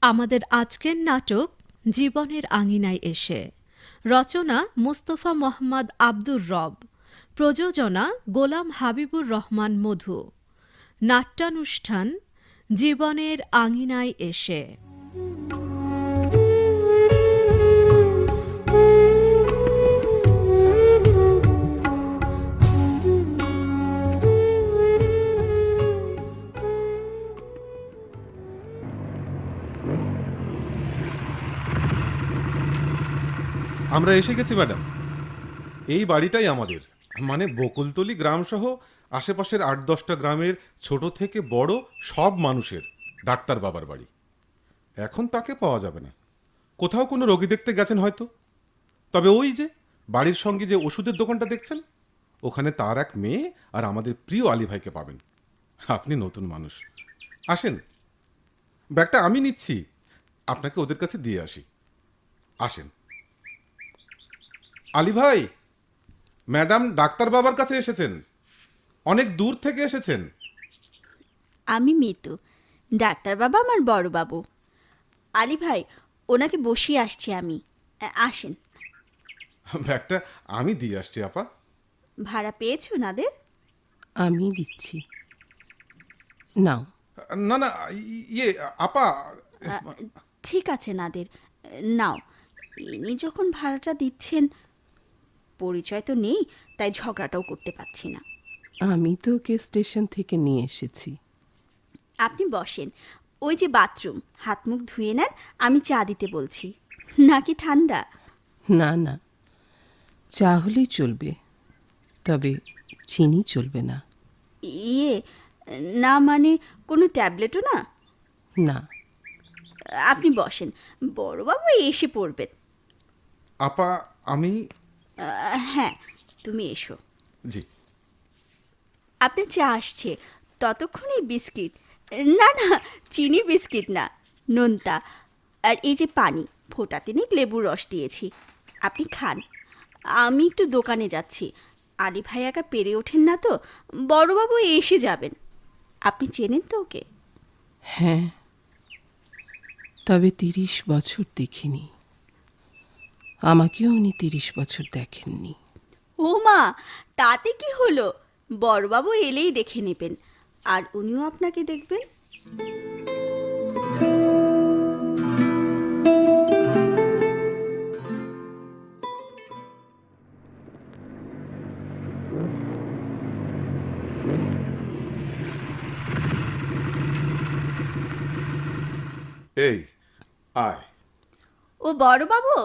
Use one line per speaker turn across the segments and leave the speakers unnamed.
আমাদের আজকের নাটক জীবনের আঙিনায় এসে। রচনা মুস্তফা মোহাম্মদ আব্দুর রব। প্রযোজনা গোলাম হাবিবুর রহমান মধু। নাট্যানুষ্ঠান জীবনের আঙিনায় এসে।
আমরা এসে গেছি ম্যাডাম। এই বাড়িটাই আমাদের, মানে বকুলতলি গ্রাম সহ আশেপাশের ৮-১০টা গ্রামের ছোট থেকে বড় সব মানুষের ডাক্তার বাবার বাড়ি। এখন তাকে পাওয়া যাবে না, কোথাও কোনো রোগী দেখতে গেছেন হয়তো। তবে ওই যে বাড়ির সঙ্গে যে ওষুধের দোকানটা দেখছেন, ওখানে তার এক মেয়ে আর আমাদের প্রিয় আলী ভাইকে পাবেন। আপনি নতুন মানুষ, আসেন। ব্যাগটা আমি নিচ্ছি, আপনাকে ওদের কাছে দিয়ে আসি। আসেন। আলী ভাই, ম্যাডাম ডাক্তার বাবার কাছে এসেছেন, অনেক দূর থেকে এসেছেন।
আমি মিতু, ডাক্তার বাবা আমার বড় বাবু। আলী ভাই, ওনাকে বসিয়ে আসছি আমি। আসেন।
ব্যাগটা আমি দিয়ে আসছি আপা।
ভাড়া পেয়েছো নাদের?
আমি দিচ্ছি, নাও।
না না, ইয়ে আপা।
ঠিক আছে নাদের, নাও। ইনি যখন ভাড়াটা দিচ্ছেন, পরিচয় তো নেই, তাই ঝগড়াটাও করতে পারছি না।
আমি তো ওকে স্টেশন থেকে নিয়ে এসেছি।
আপনি বসেন, ওই যে বাথরুম, হাত মুখ ধুয়ে নেন, আমি চা দিতে বলছি। নাকি ঠান্ডা?
না না, চা হলেই চলবে, তবে চিনি চলবে না।
ইয়ে, না মানে কোনো ট্যাবলেটও না?
না।
আপনি বসেন, বড়বাবু এসে পড়বেন।
আপা আমি।
হ্যাঁ, তুমি এসো।
জি।
আপনার চা আসছে, ততক্ষণে বিস্কিট। না না, চিনি বিস্কিট না, নোনতা। আর এই যে পানি, ফোঁটা তিনেক লেবুর রস দিয়েছি, আপনি খান। আমি একটু দোকানে যাচ্ছি, আলী ভাই একা পেরে ওঠেন না তো, বড়বাবু এসে যাবেন। আপনি চেনেন তো ওকে?
হ্যাঁ, তবে ৩০ বছর দেখিনি। আমাকেও উনি ৩০ বছর দেখেননি।
ও মা, তাতে কি হলো, বড়বাবু এলেই দেখে নেবেন, আর উনিও আপনাকে দেখবেন।
এই আয়।
ও বড়বাবু,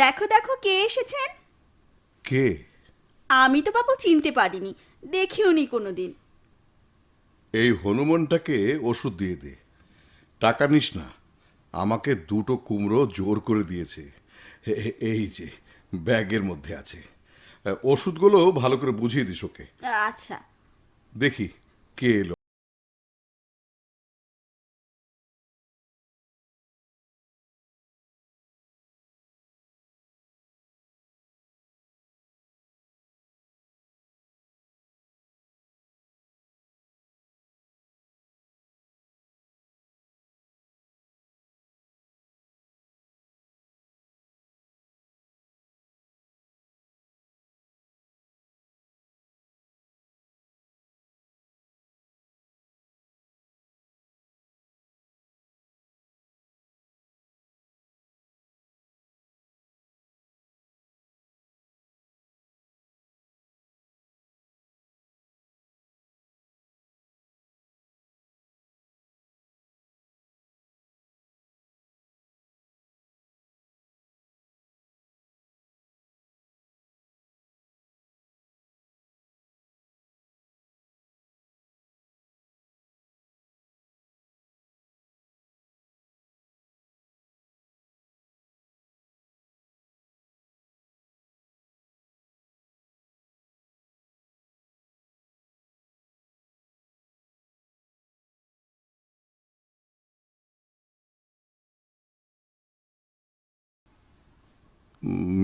দেখো দেখো কে এসেছেন।
কে?
আমি তো বাবু চিনতে পারিনি, দেখিওনি কোনোদিন।
এই হনুমানটাকে ওষুধ দিয়ে দে, টাকা নিস না। আমাকে 2টো কুমড়ো জোর করে দিয়েছে, এই যে ব্যাগের মধ্যে আছে। ওষুধগুলো ভালো করে বুঝিয়ে দিস ওকে।
আচ্ছা।
দেখি কে এলো।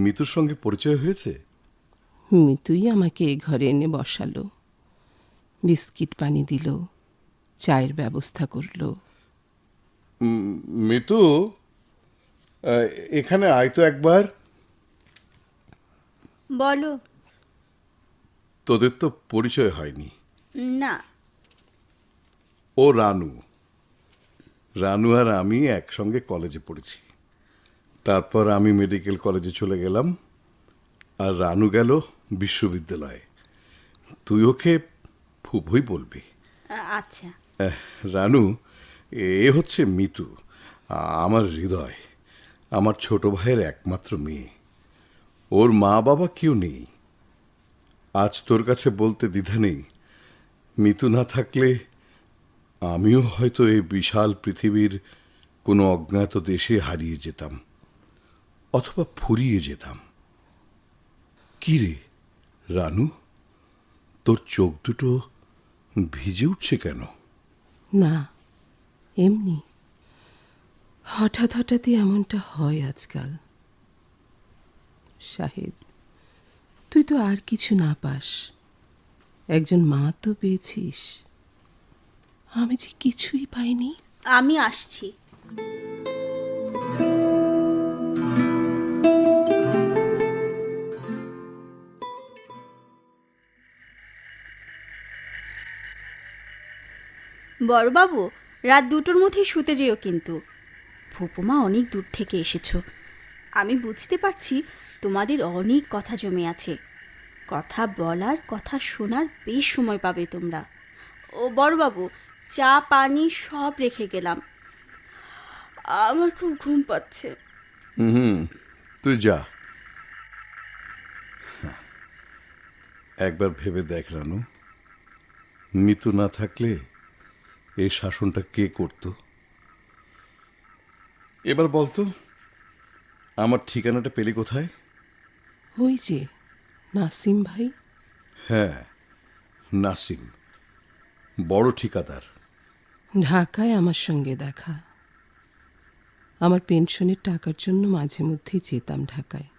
মিতুর সঙ্গে পরিচয় হয়েছে?
মিতুই আমাকে এ ঘরে এনে বসালো, বিস্কিট পানি দিল, চায়ের ব্যবস্থা করলো।
মিতু, আহ, এখানে আয় তো একবার।
বলো।
তোদের তো পরিচয় হয়নি।
না।
ও রানু। রানু আর আমি একসঙ্গে কলেজে পড়েছি। তারপর আমি মেডিকেল কলেজে চলে গেলাম, আর রানু গেল বিশ্ববিদ্যালয়ে। তুই ওকে ফুফুই বলবি।
আচ্ছা।
রানু, এ হচ্ছে মিতু, আমার হৃদয়, আমার ছোট ভাইয়ের একমাত্র মেয়ে। ওর মা বাবা কেউ নেই। আজ তোর কাছে বলতে দ্বিধা নেই, মিতু না থাকলে আমিও হয়তো এই বিশাল পৃথিবীর কোনো অজ্ঞাত দেশে হারিয়ে যেতাম, অথবা ফুরিয়ে যেতাম। কি রে রানু, তোর চোখ দুটো ভিজে উঠছে কেন?
না, এমনি হঠাৎ হঠাৎই এমনটা হয় আজকাল। শাহেদ, তুই তো আর কিছু না পাস, একজন মা তো পেয়েছিস। আমি যে কিছুই পাইনি।
আমি আসছি। বড়বাবু, রাত 2টোর মধ্যেই শুতে যেও কিন্তু। ফুপুমা অনেক দূর থেকে এসেছো। আমি বুঝতে পারছি তোমাদের অনেক কথা জমে আছে। কথা বলার, কথা শোনার বেশ সময় পাবে তোমরা। ও বড়বাবু, চা পানি সব রেখে গেলাম। আমার খুব ঘুম পাচ্ছে।
তুই যা। একবার ভেবে দেখ রানু, মিতু না থাকলে এই শাসনটা কে করত? এবার বলতো, আমার ঠিকানাটা পেলি কোথায়?
ওই যে নাসিম ভাই।
হ্যাঁ, নাসিম, বড় ঠিকাদার।
ঢাকায় আমার সঙ্গে দেখা। আমার পেনশনের টাকার জন্য মাঝে মধ্যেই যেতাম ঢাকায়।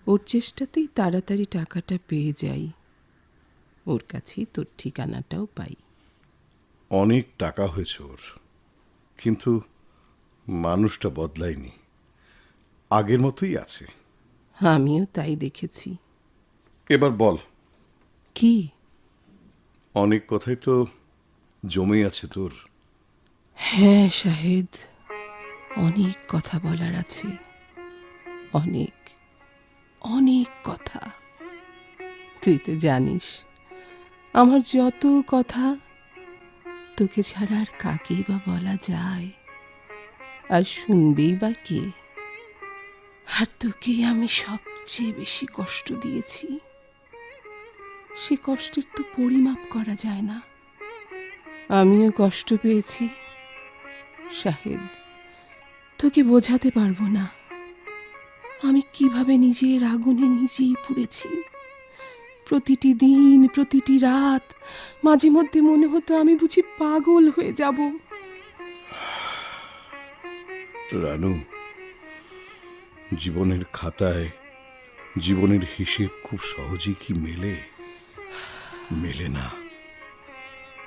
ওর চেষ্টাতেই তাড়াতাড়ি টাকাটা পেয়ে যাই, ওর কাছেই তোর ঠিকানাটাও পাই।
অনেক টাকা হয়েছে ওর, কিন্তু মানুষটা বদলায়নি, আগের মতোই আছে।
আমিও তাই দেখেছি।
এবার বল,
কি?
অনেক কথাই তো জমে আছে তোর।
হ্যাঁ শাহেদ, অনেক কথা বলার আছে, অনেক অনেক কথা। তুই তো জানিস আমার যত কথা তোকে ছাড়া আর কাকেই বা বলা যায়, আর শুনবেই বা কে? আর তোকেই আমি সবচেয়ে বেশি কষ্ট দিয়েছি। সে কষ্টের তো পরিমাপ করা যায় না। আমিও কষ্ট পেয়েছি শাহেদ, তোকে বোঝাতে পারবো না আমি কিভাবে নিজের আগুনে নিজেই পুড়েছি। প্রতিটি দিন, প্রতিটি রাত মাঝে মধ্যে মনে হতো আমি বুঝি পাগল হয়ে যাব।
রানু, জীবনের খাতায় জীবনের হিসেব খুব সহজেই কি মেলে? মেলে না।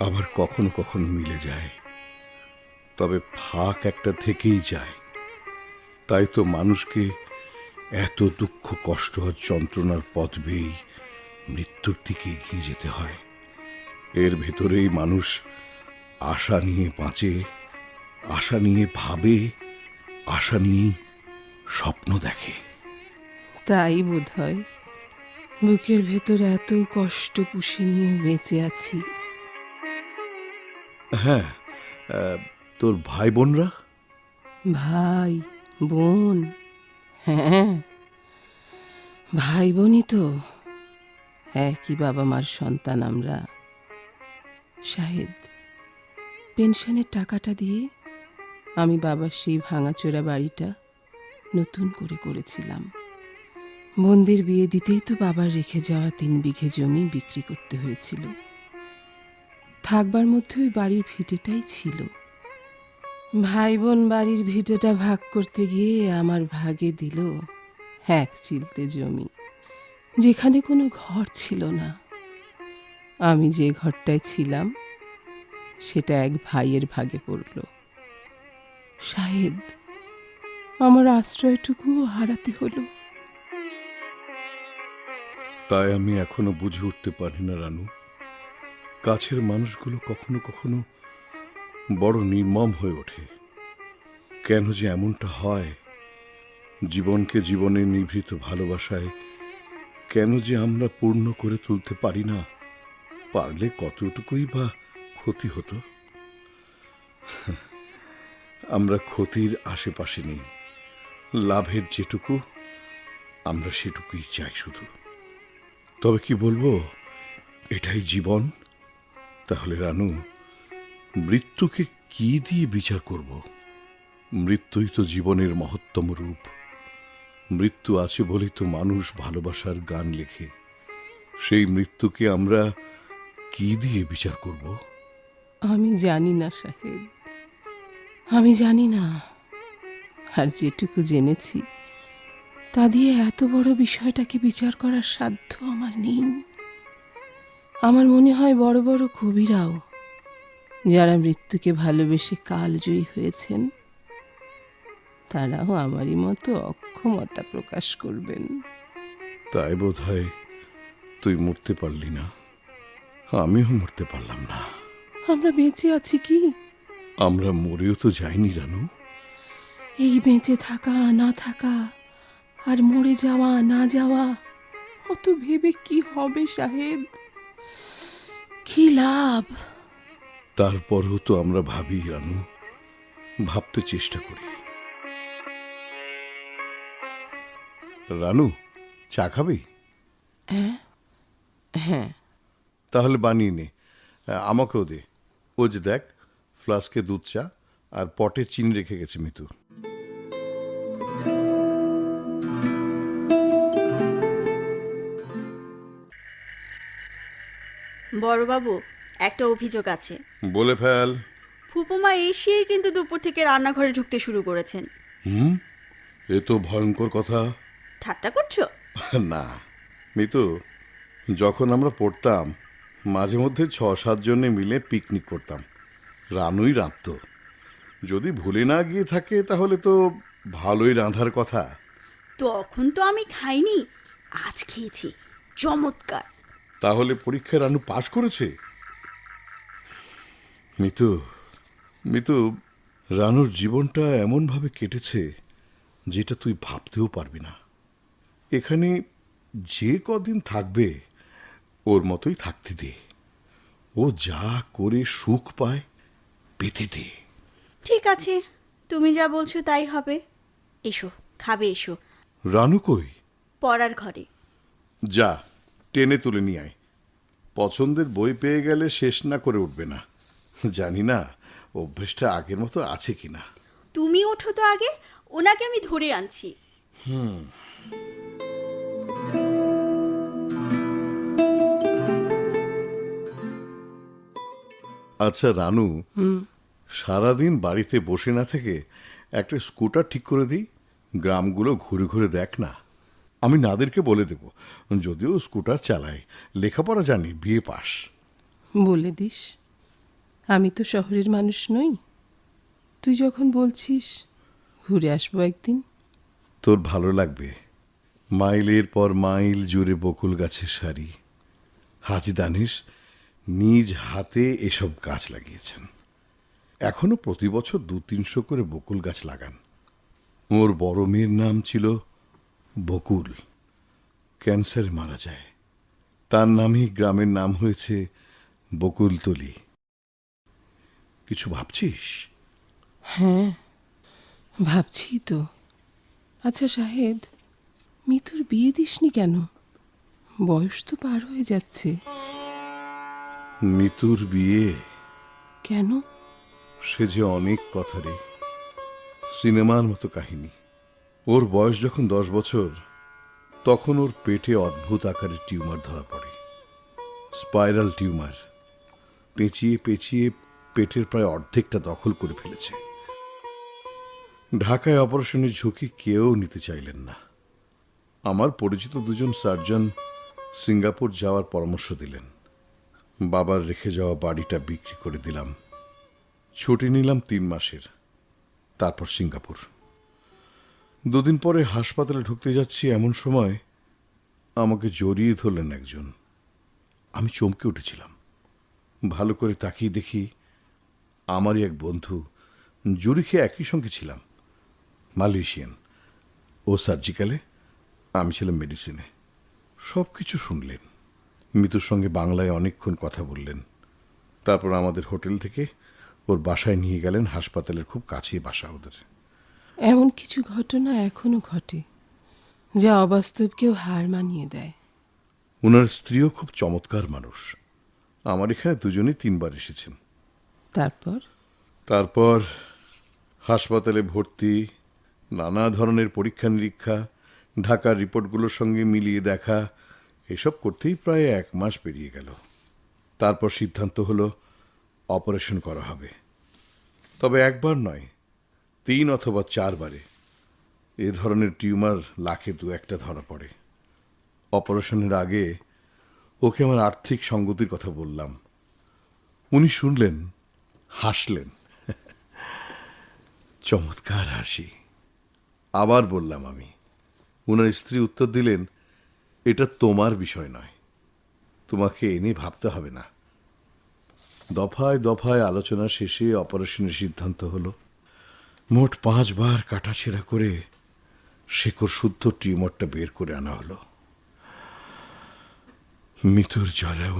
আবার কখনো কখনো মিলে যায়, তবে ফাঁক একটা থেকেই যায়। তাই তো মানুষকে এত দুঃখ, কষ্ট আর যন্ত্রণার পথ বেয়েই মৃত্যুর দিকে এগিয়ে যেতে হয়। এর ভেতরেই মানুষ আশা নিয়ে বাঁচে, আশা নিয়ে ভাবে, আশা নিয়ে স্বপ্ন দেখে।
তাই বোধ হয় বুকের ভেতর এত কষ্ট পুষে নিয়ে বেঁচে আছি।
হ্যাঁ, তোর ভাই বোনরা?
ভাই বোন, হ্যাঁ ভাই বোনই তো, একই বাবা মার সন্তান আমরা। শাহেদ, পেনশনের টাকাটা দিয়ে আমি বাবার সেই ভাঙাচোরা বাড়িটা নতুন করে করেছিলাম। বোনদের বিয়ে দিতেই তো বাবার রেখে যাওয়া 3 বিঘে জমি বিক্রি করতে হয়েছিল। থাকবার মধ্যে ওই বাড়ির ভিটেটাই ছিল। ভাই বোন বাড়ির ভিটেটা ভাগ করতে গিয়ে আমার ভাগে দিল 1 চিলতে জমি, যেখানে কোনো ঘর ছিল না। আমি যে ঘরটায় ছিলাম সেটা এক ভাইয়ের ভাগে পড়ল। শাহেদ, আমার আশ্রয়টুকুও হারাতে হলো।
তাই আমি এখনো বুঝে উঠতে পারি না রানু, কাছের মানুষগুলো কখনো কখনো বড় নির্মম হয়ে ওঠে। কেন যে এমনটা হয়, জীবনকে জীবনের নিভৃত ভালোবাসায় কেন যে আমরা পূর্ণ করে তুলতে পারি না? পারলে কতটুকুই বা ক্ষতি হতো। আমরা ক্ষতির আশেপাশে নেই, লাভের যেটুকু আমরা সেটুকুই চাই শুধু। তবে কি বলবো, এটাই জীবন। তাহলে রানু, মৃত্যুকে কি দিয়ে বিচার করব? মৃত্যুই তো জীবনের মহত্তম রূপ। মৃত্যু আছে বলেই তো মানুষ ভালোবাসার গান লেখে। সেই মৃত্যুকে আমরা কি দিয়ে বিচার করব?
আমি জানি না শাহেদ, আমি জানি না। আর যেটুকু জেনেছি তা দিয়ে এত বড় বিষয়টাকে বিচার করার সাধ্য আমার নেই। আমার মনে হয় বড় বড় কবিরাও, যারা মৃত্যুকে ভালোবেসে কালজয়ী হয়েছেন, তারাও আমারই মতো অক্ষমতা প্রকাশ করবেন।
তাই বোধ হয় তুই মরতে পারলি না, আমিও মরতে পারলাম না।
আমরা বেঁচে আছি কি?
আমরা মরেও তো যাইনি রানু।
এই বেঁচে থাকা না থাকা আর মরে যাওয়া না যাওয়া, অত ভেবে কি হবে শাহেদ? কি লাভ?
তারপরও তো আমরা ভাবি রানু, ভাবতে চেষ্টা করি। রানু, চা খাবি?
হ্যাঁ,
তাহলে বানিয়ে নে, আমাকেও দে। ও যে দেখ, ফ্লাস্কে দুধ চা আর পটে চিনি রেখে গেছে মিতু।
বড়বাবু, একটা অভিযোগ আছে।
বলে ফেল।
ফুপুমা এসেই কিন্তু দুপুর থেকে রান্নাঘরে ঢুকতে শুরু করেছেন।
এ তো ভয়ঙ্কর কথা।
ঠাট্টা করছো?
না মিতু, যখন আমরা পড়তাম মাঝে মধ্যে 6-7 জনে মিলে পিকনিক করতাম, রানুই রাঁধত। যদি ভুলে না গিয়ে থাকে তাহলে তো ভালোই রাঁধার কথা।
তখন তো আমি খাইনি, আজ খেয়েছি, চমৎকার।
তাহলে পরীক্ষায় রানু পাশ করেছে? মিতু, মিতু, রানুর জীবনটা এমনভাবে কেটেছে যেটা তুই ভাবতেও পারবি না। এখানে যে কদিন থাকবে ওর মতোই থাকতে দে। ও যা করে সুখ পায় পেতে দে।
ঠিক আছে, তুমি যা বলছো তাই হবে। এসো, খাবে এসো।
রানু কই?
পড়ার ঘরে।
যা, টেনে তুলে নিয়ে আয়। পছন্দের বই পেয়ে গেলে শেষ না করে উঠবে না। জানি না অভ্যেসটা আগের মতো আছে কিনা।
তুমি ওঠো তো আগে, ওনাকে আমি ধরে আনছি।
আচ্ছা রানু, সারাদিন বাড়িতে বসে না থেকে একটা স্কুটার ঠিক করে দিই, গ্রামগুলো ঘুরে ঘুরে দেখ না। আমি নাদেরকে বলে দেব, যদিও স্কুটার চালায়, লেখাপড়া জানি, বিএ পাস।
বলে দিস, আমি তো শহরের মানুষ নই। তুই যখন বলছিস, ঘুরে আসবো একদিন।
তোর ভালো লাগবে। মাইলের পর মাইল জুড়ে বকুল গাছের সারি। হাজি দানিশ নিজ হাতে এসব গাছ লাগিয়েছেন। এখনো প্রতি বছর 200-300 করে বকুল গাছ লাগান। ওর বড় মেয়ের নাম ছিল বকুল, ক্যান্সারে মারা যায়। তার নামেই গ্রামের নাম হয়েছে বকুলতলি। কিছু ভাবছিস?
হ্যাঁ, ভাবছি তো। আচ্ছা শাহেদ, মিতুর বিয়ে দিসনি কেন? বয়স তো পার হয়ে যাচ্ছে।
মিতুর বিয়ে?
কেন?
সে যে অনেক কথা রে, সিনেমার মতো কাহিনী। ওর বয়স যখন 10 বছর, তখন ওর পেটে অদ্ভুত আকারের টিউমার ধরা পড়ে। Spiral tumour. পেঁচিয়ে পেঁচিয়ে পেটের প্রায় অর্ধেকটা দখল করে ফেলেছে। ঢাকায় অপারেশনের ঝুঁকি কেউ নিতে চাইলেন না। আমার পরিচিত 2জন সার্জন সিঙ্গাপুর যাওয়ার পরামর্শ দিলেন। বাবার রেখে যাওয়া বাড়িটা বিক্রি করে দিলাম। ছুটি নিলাম 3 মাসের। তারপর সিঙ্গাপুর। দুদিন পরে হাসপাতালে ঢুকতে যাচ্ছি, এমন সময় আমাকে জড়িয়ে ধরলেন একজন। আমি চমকে উঠেছিলাম। ভালো করে তাকিয়ে দেখি আমারই এক বন্ধু, জুরিখে একই সঙ্গে ছিলাম, মালয়েশিয়ান। ও সার্জিক্যালে, আমি ছিলাম মেডিসিনে। সব কিছু শুনলেন। মিতুর সঙ্গে বাংলায় অনেকক্ষণ কথা বললেন। তারপর আমাদের হোটেল থেকে ওর বাসায় নিয়ে গেলেন। হাসপাতালের খুব কাছেই বাসা ওদের।
এমন কিছু ঘটনা এখনো ঘটে যা অবাস্তবকেও হার মানিয়ে দেয়।
ওনার স্ত্রীও খুব চমৎকার মানুষ। আমার এখানে দুজনেই 3 বার এসেছেন। তারপর হাসপাতালে ভর্তি, নানা ধরনের পরীক্ষা নিরীক্ষা, ঢাকার রিপোর্টগুলোর সঙ্গে মিলিয়ে দেখা, এসব করতেই প্রায় 1 মাস পেরিয়ে গেল। তারপর সিদ্ধান্ত হলো অপারেশন করা হবে। তবে একবার নয়, 3 অথবা 4 বারে। এ ধরনের টিউমার লাখে 2-1টা ধরা পড়ে। অপারেশনের আগে ওকে আমার আর্থিক সঙ্গতির কথা বললাম। উনি শুনলেন, হাসলেন। চমৎকার হাসি। আবার বললাম আমি। উনার স্ত্রী উত্তর দিলেন, এটা তোমার বিষয় নয়, তোমাকে এনে ভাবতে হবে না। দফায় দফায় আলোচনা শেষে অপারেশনের সিদ্ধান্ত হলো। মোট 5 বার কাটাছেঁড়া করে শেকড় শুদ্ধ টিউমারটা বের করে আনা হলো। মিতুর জরাও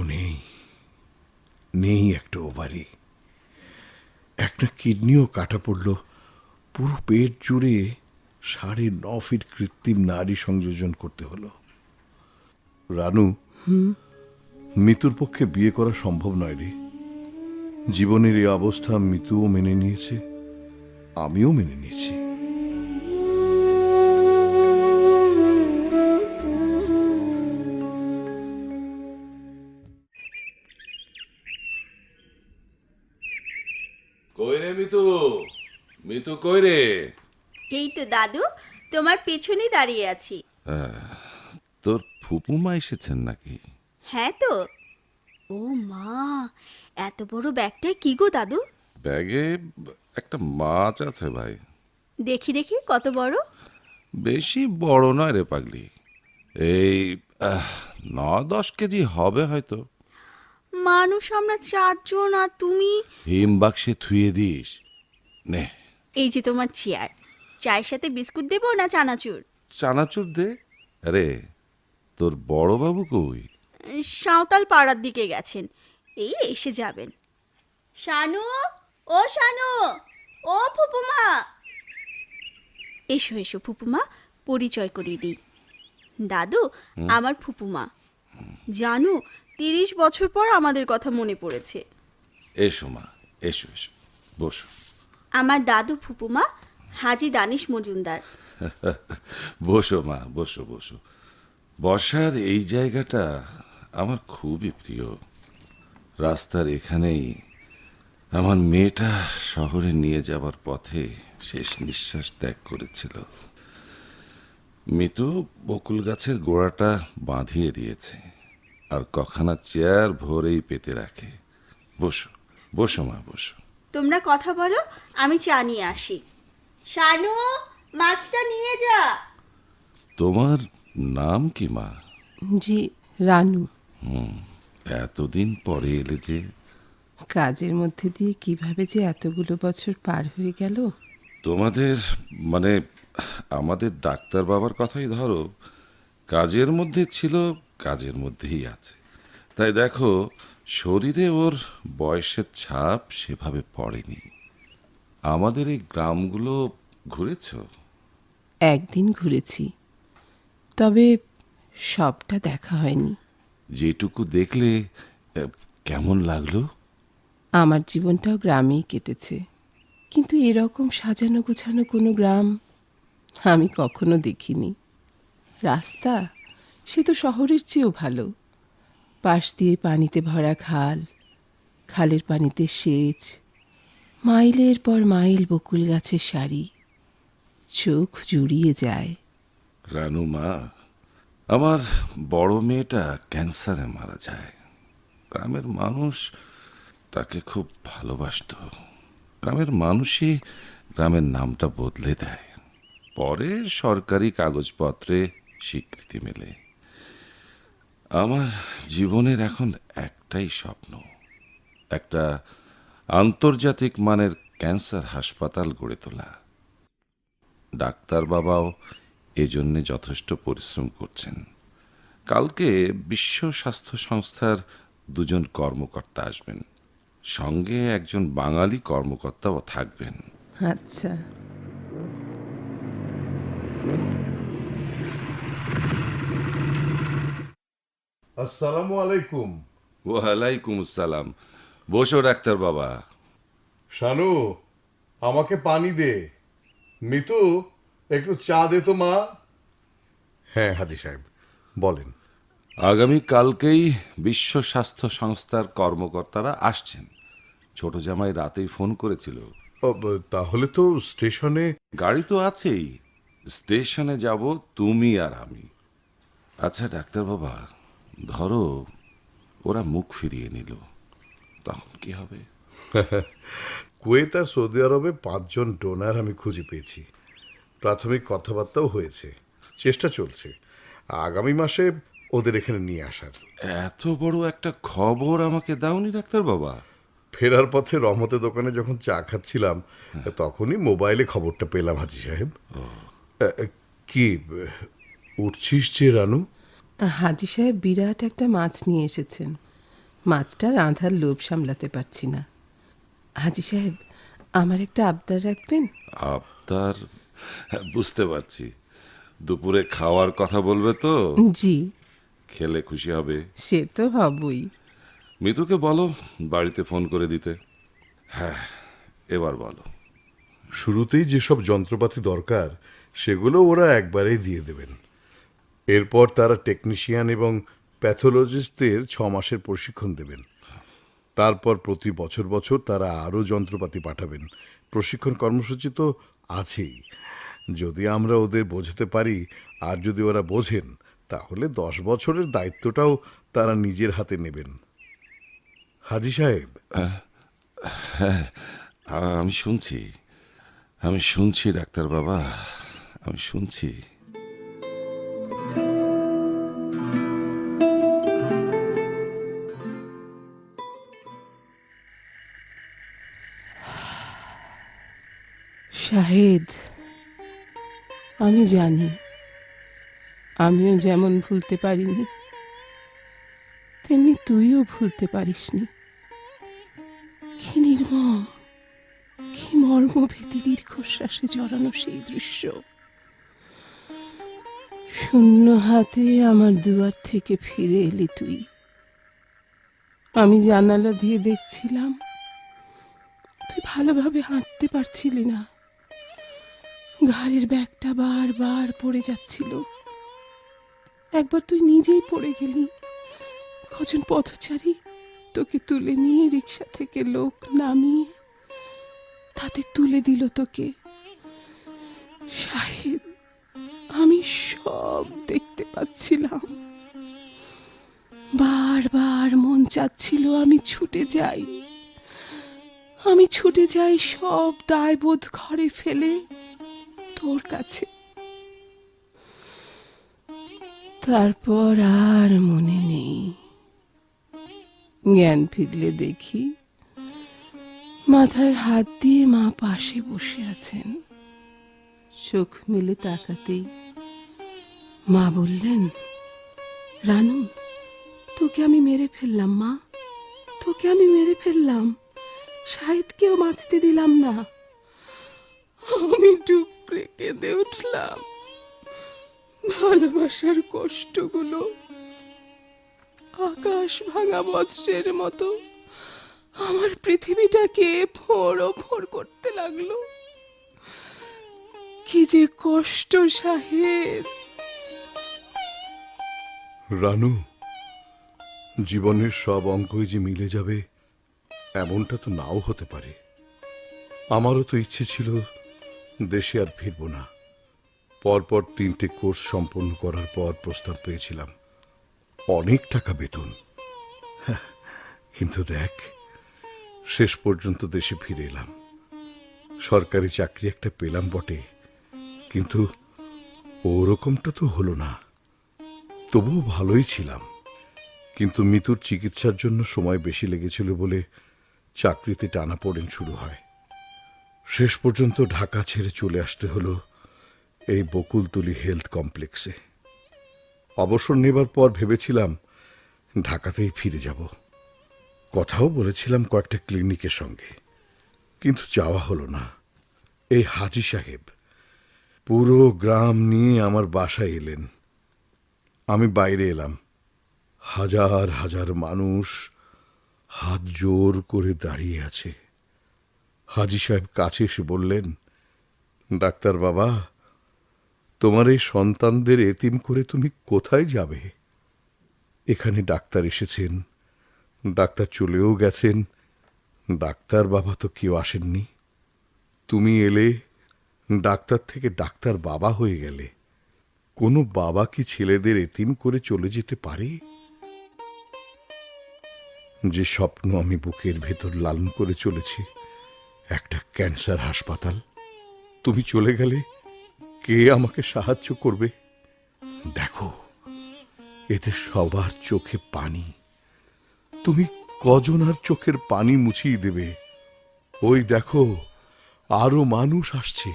নেই একটা ওভারি, একটা কিডনিও কাটা পড়ল। পুরো পেট জুড়ে 9.5 ফিট কৃত্রিম নাড়ি সংযোজন করতে হলো। রানু, মিতুর পক্ষে বিয়ে করা সম্ভব নয় রে। জীবনের এই অবস্থা মিতুও মেনে নিয়েছে, আমিও মেনে নিয়েছি।
কই রে মিতু? মিতু কই রে?
এই তো দাদু, তোমার পেছনেই দাঁড়িয়ে আছি।
তোর ফুপুমা এসেছেন নাকি?
হ্যাঁ তো। ও মা, এত বড় ব্যাগটায় কি গো দাদু?
ব্যাগে একটা মাছ আছে ভাই।
দেখি দেখি কত বড়।
বেশি বড় নয় রে পাগলি, এই 9-10 কেজি হবে হয়তো।
মানুষ আমরা 4 জন, আর তুমি।
হিম বাক্সে থুয়ে দিস নে।
এই যে তোমার চেয়ার। চায়ের সাথে বিস্কুট দেবো না চানাচুর?
চানাচুর দে। আরে তোর বড় বাবু কই?
সাঁওতাল পাড়ার দিকে গেছেন, এই এসে যাবেন। শানু, ও শানু, ও ফুপুমা। এসো এসো ফুপুমা, পরিচয় করিয়ে দিই। দাদু, আমার ফুপুমা। জানু, 30 বছর পর আমাদের কথা মনে পড়েছে।
এসো মা, এসো এসো, বসো।
আমার দাদু ফুপুমা হাজি দানিশ মজুমদার।
বসো মা, বসো বসো। বসার এই জায়গাটা আমার খুবই প্রিয়। রাস্তার এখানেই আমার মেয়েটা শহরে নিয়ে যাবার পথে শেষ নিঃশ্বাস ত্যাগ করেছিল। মিতু বকুল গাছের গোড়াটা বাঁধিয়ে দিয়েছে, আর কখানা চেয়ার ভরেই পেতে রাখে। বসো বসো মা, বসো।
তোমরা কথা বলো, আমি চা নিয়ে আসি। শানু, মাছটা নিয়ে যা।
তোমার নাম কি মা?
জি, রানু।
এতদিন পরে এলে যে?
কাজের মধ্যে দিয়ে কিভাবে যে এতগুলো বছর পার হয়ে গেল।
তোমাদের মানে আমাদের ডাক্তার বাবার কথাই ধরো, কাজের মধ্যে ছিল, কাজের মধ্যেই আছে। তাই দেখো, শরীরে ওর বয়সের ছাপ সেভাবে পড়েনি। আমাদের এই গ্রামগুলো ঘুরেছ?
একদিন ঘুরেছি, তবে সবটা দেখা হয়নি।
যেটুকু দেখলে কেমন লাগলো?
আমার জীবনটাও গ্রামেই কেটেছে, কিন্তু এরকম সাজানো গোছানো কোনো গ্রাম আমি কখনো দেখিনি। রাস্তা সে তো শহরের চেয়েও ভালো। পাশ দিয়ে পানিতে ভরা খাল, খালের পানিতে সেচ, মাইলের পর মাইল বকুল গাছের সারি, চোখ জুড়িয়ে যায়।
রানু মা, আমার বড় মেয়েটা ক্যান্সারে মারা যায়। গ্রামের মানুষ তাকে খুব ভালোবাসত। গ্রামের মানুষই গ্রামের নামটা বদলে দেয়, পরে সরকারি কাগজপত্রে স্বীকৃতি মেলে। আমার জীবনের এখন একটাই স্বপ্ন, একটা আন্তর্জাতিক মানের ক্যান্সার হাসপাতাল গড়ে তোলা। ডাক্তার বাবাও এজন্যে যথেষ্ট পরিশ্রম করছেন। কালকে বিশ্ব স্বাস্থ্য সংস্থার 2 কর্মকর্তা আসবেন, সঙ্গে একজন বাঙালি কর্মকর্তাও থাকবেন।
আচ্ছা,
আসসালামু আলাইকুম।
ওয়ালাইকুম আসসালাম। বসো ডাক্তার বাবা।
শানু, আমাকে পানি দে। মিতু, একটু চা দে তো মা। হ্যাঁ হাজি সাহেব, বলেন।
আগামী কালকেই বিশ্ব স্বাস্থ্য সংস্থার কর্মকর্তারা আসছেন। ছোট জামাই রাতেই ফোন করেছিল।
তাহলে তো স্টেশনে।
গাড়ি তো আছেই, স্টেশনে যাব তুমি আর আমি। আচ্ছা ডাক্তার বাবা, ধরো ওরা মুখ ফিরিয়ে নিল, তখন কি হবে?
কুয়েত আর সৌদি আরবে 5 জন ডোনার আমি খুঁজে পেয়েছি। প্রাথমিক কথাবার্তাও হয়েছে, চেষ্টা চলছে আগামী মাসে ওদের এখানে নিয়ে আসার।
এত বড় একটা খবর আমাকে দাওনি ডাক্তার বাবা?
ফেরার পথে রহমতের দোকানে যখন চা খাচ্ছিলাম তখনই মোবাইলে খবরটা পেলাম হাজি সাহেব। কি উঠছিস যে রানু?
হাজি সাহেব বিরাট একটা মাছ নিয়ে এসেছেন। মাছটা রাঁধার লোভ সামলাতে পারছি না। হাজি সাহেব, আমার একটা আবদার রাখবেন?
আবদার? হ্যাঁ, বুঝতে পারছি। দুপুরে খাওয়ার কথা বলবে তো?
জি।
খেলে খুশি হবে।
সে তো হবই।
মিতুকে বলো বাড়িতে ফোন করে দিতে। হ্যাঁ, এবার বলো।
শুরুতেই যেসব যন্ত্রপাতি দরকার সেগুলো ওরা একবারেই দিয়ে দেবেন। এরপর তারা টেকনিশিয়ান এবং প্যাথোলজিস্টদের 6 মাসের প্রশিক্ষণ দেবেন। তারপর প্রতি বছর বছর তারা আরও যন্ত্রপাতি পাঠাবেন। প্রশিক্ষণ কর্মসূচি তো আছেই। যদি আমরা ওদের বোঝাতে পারি আর যদি ওরা বোঝেন, তাহলে 10 বছরের দায়িত্বটাও তারা নিজের হাতে নেবেন। হাজি সাহেব।
হ্যাঁ, আমি শুনছি ডাক্তার বাবা, আমি শুনছি।
শাহেদ, আমি জানি আমিও যেমন ভুলতে পারিনি, তেমনি তুইও ভুলতে পারিসনি। কি নির্মম, কি মর্মভেদী দীর্ঘশ্বাসে জড়ানো সেই দৃশ্য। শূন্য হাতে আমার দুয়ার থেকে ফিরে এলি তুই। আমি জানালা দিয়ে দেখছিলাম, তুই ভালোভাবে হাঁটতে পারছিলি না। ঘাড়ের ব্যাগটা বারবার পড়ে যাচ্ছিল। একবার তুই নিজেই পড়ে গেলি। কজন পথচারী তোকে তুলে নিয়ে রিক্সা থেকে লোক নামিয়ে তাতে তুলে দিল তোকে। শাহেদ, আমি সব দেখতে পাচ্ছিলাম। বারবার মন চাচ্ছিল আমি ছুটে যাই সব দায়বোধ ঘরে ফেলে তোর কাছে। তারপর আর মনে নেই। জ্ঞান ফিরলে দেখি মাথায় হাত দিয়ে মা পাশে বসে আছেন। চোখ মেলে তাকাতেই মা বললেন, রানু, তোকে আমি মেরে ফেললাম মা, তোকে আমি মেরে ফেললাম। শাহিদকেও বাঁচতে দিলাম না। আমি ডুকরে কেঁদে উঠলাম। ভালোবাসার কষ্টগুলো আকাশ ভাঙা বজ্রের মতো আমার পৃথিবীটাকে ফোঁড় করতে লাগলো। কি যে কষ্ট শাহেদ।
রানু, জীবনের সব অঙ্কই যে মিলে যাবে এমনটা তো নাও হতে পারে। আমারও তো ইচ্ছে ছিল দেশে আর ফিরব না। পরপর 3টে কোর্স সম্পন্ন করার পর প্রস্তাব পেয়েছিলাম, অনেক টাকা বেতন। কিন্তু দেখ, শেষ পর্যন্ত দেশে ফিরে এলাম। সরকারি চাকরি একটা পেলাম বটে, কিন্তু ওরকমটা তো হলো না। তবুও ভালোই ছিলাম, কিন্তু মিতুর চিকিৎসার জন্য সময় বেশি লেগেছিল বলে চাকরিতে টানাপোড়েন শুরু হয়। শেষ পর্যন্ত ঢাকা ছেড়ে চলে আসতে হলো এই বকুলতলি হেলথ কমপ্লেক্সে। অবসর নেবার পর ভেবেছিলাম ঢাকাতেই ফিরে যাব। কথাও বলেছিলাম কয়েকটা ক্লিনিকের সঙ্গে, কিন্তু যাওয়া হলো না। এই হাজী সাহেব পুরো গ্রাম নিয়ে আমার বাসায় এলেন। আমি বাইরে এলাম। হাজার হাজার মানুষ হাত জোর করে দাঁড়িয়ে আছে। হাজী সাহেব কাছে এসে বললেন, ডাক্তার বাবা, তোমার এই সন্তানদের এতিম করে তুমি কোথায় যাবে? এখানে ডাক্তার এসেছেন, ডাক্তার চলেও গেছেন, ডাক্তার বাবা তো কেউ আসেননি। তুমি এলে, ডাক্তার থেকে ডাক্তার বাবা হয়ে গেলে। কোনো বাবা কি ছেলেদের এতিম করে চলে যেতে পারে? যে স্বপ্ন আমি বুকের ভেতর লালন করে চলেছি, একটা ক্যান্সার হাসপাতাল, তুমি চলে গেলে কে আমাকে সাহায্য করবে? দেখো, এতে সবার চোখে পানি। তুমি কজন আর চোখের পানি মুছিয়ে দেবে? ওই দেখো, আরো মানুষ আসছে,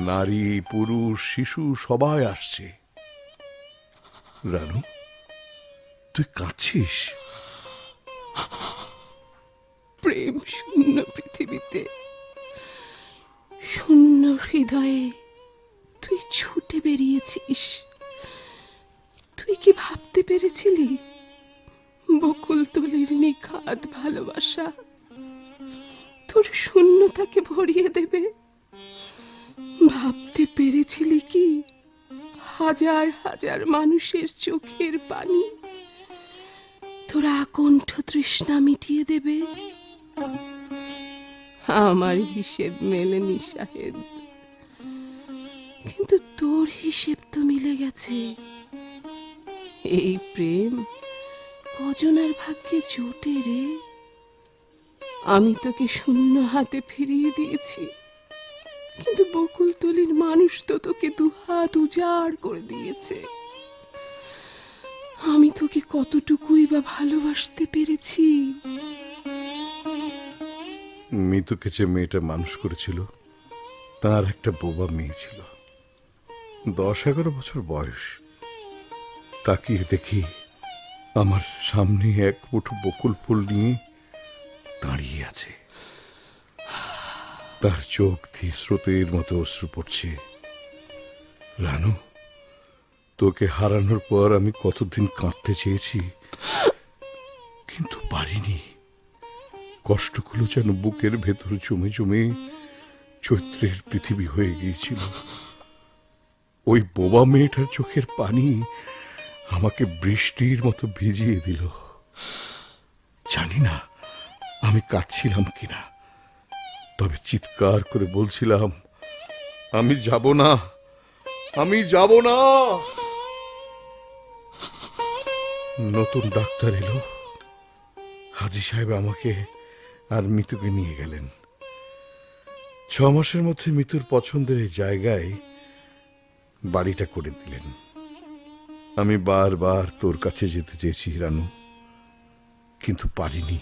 নারী পুরুষ শিশু সবাই আসছে। রানু, তুই কাঁদছিস?
প্রেম শূন্য পৃথিবীতে, শূন্য হৃদয়ে তুই ছুটে বেরিয়েছিস। তুই কি ভাবতে পেরেছিলি বকুলতলির নিখাদ ভালোবাসা তোর শূন্যতাকে ভরিয়ে দেবে? ভাবতে পেরেছিলি কি হাজার হাজার মানুষের চোখের পানি তোর আকণ্ঠ তৃষ্ণা মিটিয়ে দেবে? আমার হিসেব মেলেনি শাহেদ, কিন্তু তোর হিসেব তো মিলে গেছে। এই প্রেম কজনের ভাগ্যে জোটে রে? আমি তোকে শূন্য হাতে ফিরিয়ে দিয়েছি, কিন্তু বকুলতলির মানুষ তো তোকে দুহাত উজাড় করে দিয়েছে। আমি তোকে কতটুকুই বা ভালোবাসতে পেরেছি?
মিতুকে যে মেয়েটা মানুষ করেছিল, তার একটা বোবা মেয়ে ছিল, 10-11 বছর বয়স। তাকিয়ে দেখি আমার সামনে এক মুঠো বকুল ফুল নিয়ে দাঁড়িয়ে আছে। তার চোখ দিয়ে স্রোতের মতো অশ্রু পড়ছে। রানু, তোকে হারানোর পর আমি কতদিন কাঁদতে চেয়েছি, কিন্তু পারিনি। কষ্টগুলো যেন বুকের ভেতর জমে জমে চৈত্রের পৃথিবী হয়ে গিয়েছিল। ওই বোবা মেয়েটার চোখের পানি আমাকে বৃষ্টির মতো ভিজিয়ে দিল। জানি না আমি কাঁদছিলাম কিনা, তবে চিৎকার করে বলছিলাম, আমি যাব না, আমি যাব না। নতুন ডাক্তার এলো। হাজী সাহেব আমাকে আর মিতুকে নিয়ে গেলেন। 6 মাসের মধ্যে মিতুর পছন্দের এই জায়গায় বাড়িটা করে দিলেন। আমি বারবার তোর কাছে যেতে চেয়েছি রানু, কিন্তু পারিনি।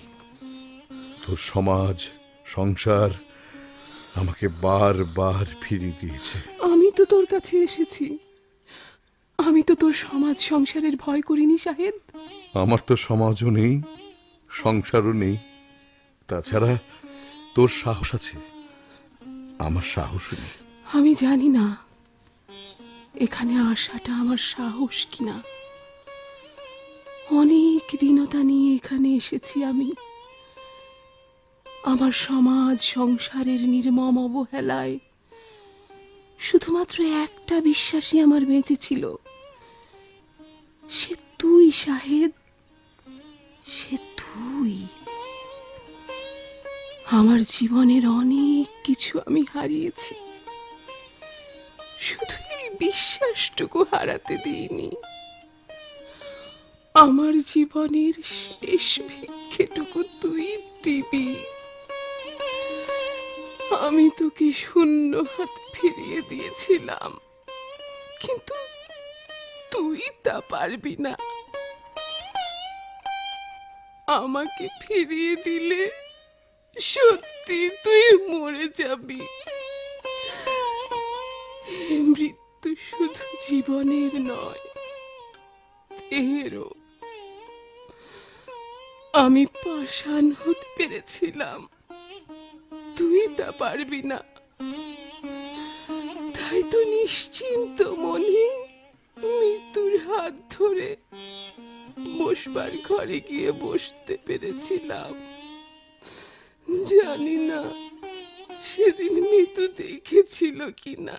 তোর সমাজ সংসার আমাকে বারবার ফিরিয়ে দিয়েছে।
আমি তো তোর কাছে এসেছি, আমি তো তোর সমাজ সংসারের ভয় করিনি শাহেদ।
আমার তো সমাজও নেই, সংসারও নেই। তাছাড়া তোর সাহস আছে, আমার সাহস নেই।
আমি জানি না এখানে আসাটা আমার সাহস কিনা। অনেক দীনতা নিয়ে এখানে এসেছি আমি। আমার সমাজ সংসারের নির্মম অবহেলায় শুধুমাত্র একটা বিশ্বাসী আমার বেঁচে ছিল, সে তুই শাহেদ, সে তুই। আমার জীবনের অনেক কিছু আমি হারিয়েছি, শুধু এই বিশ্বাসটুকু হারাতে দিইনি। আমার জীবনের শেষ ভিক্ষেটুকু তুই দিবি। আমি তোকে শূন্য হাত ফিরিয়ে দিয়েছিলাম, কিন্তু তুই তা পারবি না। আমাকে ফিরিয়ে দিলে সত্যি তুই মরে যাবি। মৃত্যু শুধু জীবনের নয়, দেহেরও। আমি পাষাণ হতে পেরেছিলাম, তুই তা পারবি না। তাই তো নিশ্চিন্ত মনে মৃত্যুর হাত ধরে বসবার ঘরে গিয়ে বসতে পেরেছিলাম। জানি না সেদিন মৃত্যু দেখেছিল কিনা।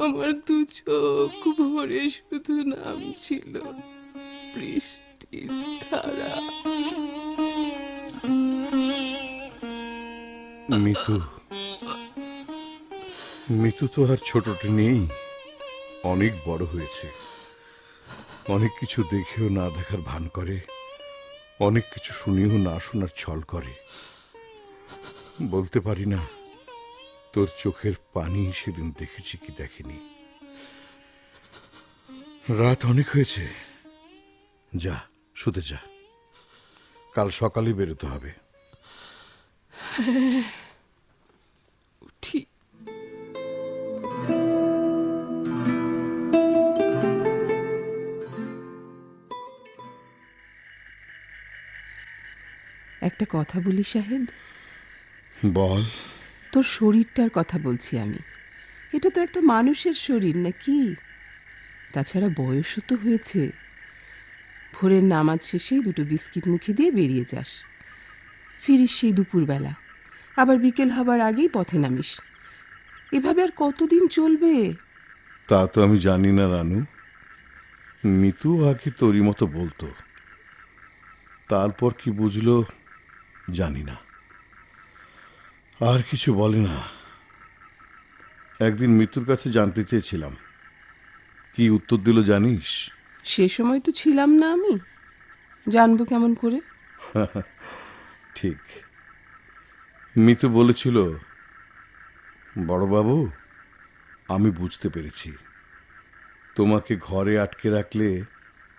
আমার দু চোখ ভরে শুধু নামছিল বৃষ্টির ধারা।
মিতু, মিতু তো আর ছোটটি নেই, অনেক বড় হয়েছে। অনেক কিছু দেখেও না দেখার ভান করে, অনেক কিছু শুনেও না শোনার ছল করে। বলতে পারি না তোর চোখের পানি সেদিন দেখেছি কি দেখিনি। রাত অনেক হয়েছে, যা শুতে যা, কাল সকালে বেরোতে হবে।
উঠি। একটা কথা বলি শাহেদ,
বল।
তোর শরীরটার কথা বলছি আমি। এটা তো একটা মানুষের শরীর নাকি? তাছাড়া বয়সও তো হয়েছে। ভোরের নামাজ শেষেই দুটো বিস্কিট মুখে দিয়ে বেরিয়ে যাস, ফিরিস সেই দুপুরবেলা, আবার বিকেল হবার আগেই পথে নামিস। এভাবে আর কতদিন চলবে?
তা তো আমি জানি না রানু। মিতু আগে তোরই মতো বলতো, তারপর কি বুঝলো জানি না, আর কিছু বলে না। একদিন মিতুর কাছে জানতে চেয়েছিলাম, কি উত্তর দিল জানিস?
সে সময় তো ছিলাম না আমি, জানবো কেমন করে?
ঠিক, মিতু বলেছিল, বড়বাবু আমি বুঝতে পেরেছি, তোমাকে ঘরে আটকে রাখলে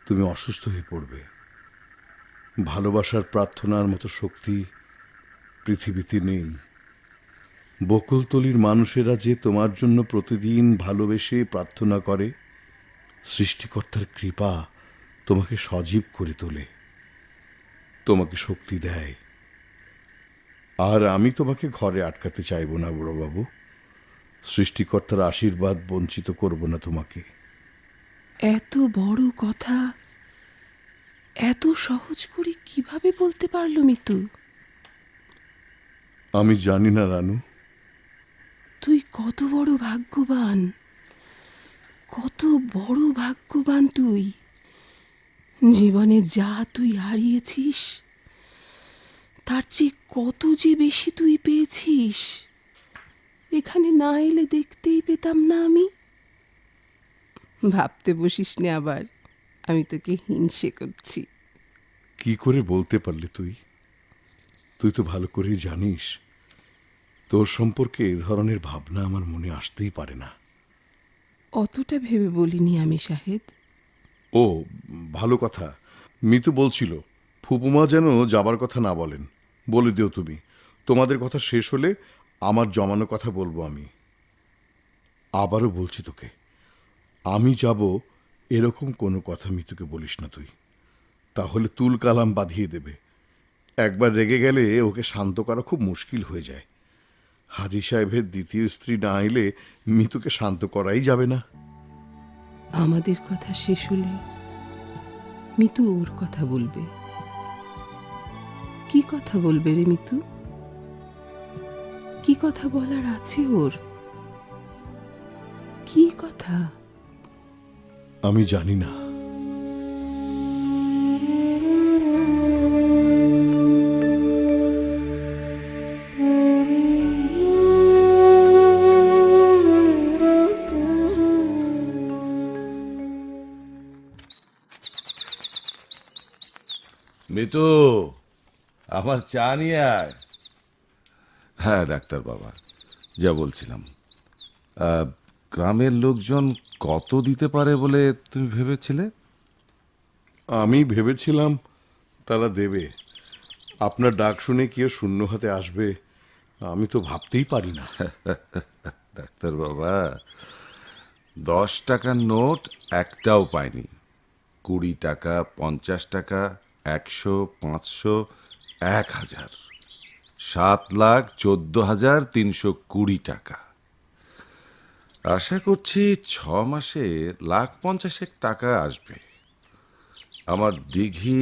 তুমি অসুস্থ হয়ে পড়বে। ভালোবাসার প্রার্থনার মতো শক্তি পৃথিবীতে নেই। বকুলতলির মানুষেরা যে তোমার জন্য প্রতিদিন ভালোবেসে প্রার্থনা করে, সৃষ্টিকর্তার কৃপা তোমাকে সজীব করে তোলে, তোমাকে শক্তি দেয়। আর আমি তোমাকে ঘরে আটকাতে চাইব না বড়বাবু। সৃষ্টিকর্তার আশীর্বাদ বঞ্চিত করব না তোমাকে।
এত বড় কথা এত সহজ করে কিভাবে বলতে পারলো মিতু?
আমি জানি না রানু।
তুই কত বড় ভাগ্যবান, কত বড় ভাগ্যবান তুই। জীবনে যা তুই হারিয়েছিস তার চেয়ে কত যে বেশি তুই পেয়েছিস। এখানে না এলে দেখতেই পেতাম না আমি। ভাবতে বসিস নে আবার আমি তোকে হিংসে করছি।
কি করে বলতে পারলি তুই? তুই তো ভালো করেই জানিস, তোর সম্পর্কে এ ধরনের ভাবনা আমার মনে আসতেই পারে না।
অতটা ভেবে বলিনি আমি শাহেদ।
ও ভালো কথা, মিতু বলছিল ফুপুমা যেন যাবার কথা না বলেন। বলে দিও তুমি, তোমাদের কথা শেষ হলে আমার জমানো কথা বলবো আমি। আবারও বলছি তোকে, আমি যাব এরকম কোনো কথা মিতুকে বলিস না তুই, তাহলে তুল কালাম বাঁধিয়ে দেবে। একবার রেগে গেলে ওকে শান্ত করা খুব মুশকিল হয়ে যায়। হাজী সাহেবের দ্বিতীয় স্ত্রী না এলে মিতুকে শান্ত করাই যাবে না।
আমাদের কথা শেষ হলে মিতু ওর কথা বলবে। কি কথা বলবে রে মিতু? কি কথা বলার আছে ওর? কি কথা?
আমি জানি না।
মিতু, আমার চা নিয়ে আয়। হ্যাঁ ডাক্তার বাবা, যা বলছিলাম, গ্রামের লোকজন কত দিতে পারে বলে তুমি ভেবেছিলে?
আমি ভেবেছিলাম তারা দেবে। আপনার ডাক শুনে কেউ শূন্য হাতে আসবে আমি তো ভাবতেই পারি না।
ডাক্তার বাবা, 10 টাকার নোট একটাও পাইনি। 20 টাকা, 50 টাকা, 100, 500, 1000, 7,14,320 টাকা। আশা করছি 6 মাসে 1,50,000 টাকা আসবে। আমার দিঘি